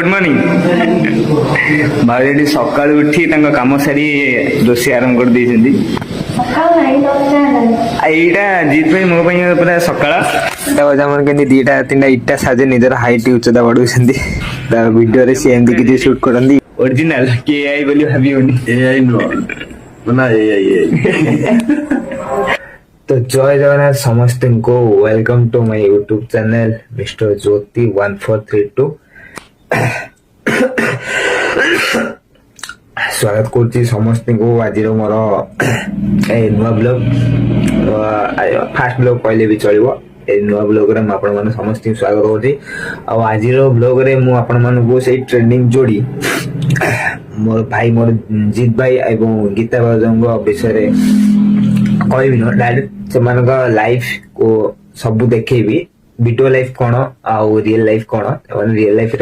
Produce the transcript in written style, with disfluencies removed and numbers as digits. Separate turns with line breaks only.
good morning भाई सका उठी कम सारी रोषे आरंभ कर यहीटा जीत भाई मो पूरा सका के दीटा तीन इटा साजे निजर हाइट उच्चता बढ़ाऊँ वीडियो सी एमती किसी शूट करती ओरिजिनल कि एआई बोली भाभी एआई नुह ना एआई तो जय जगन्नाथ समस्त को welcome to my YouTube channel mister Jyoti 1432 स्वागत कर समस्त को आज मोर नुआ ब्लॉग फास्ट ब्लॉग कहले भी चलो नुआ ब्लॉग रे मैं समस्त स्वागत कर आज ब्लॉग रे मुझे ट्रेंडिंग जोड़ी मोर भाई मोर जीत भाई एवं गीता बाबू विषय कहबी न डायरेक्ट से लाइफ को सब देखेबी वीडियो लाइफ कौन आउ रियल लाइफ कौन रियल लाइफ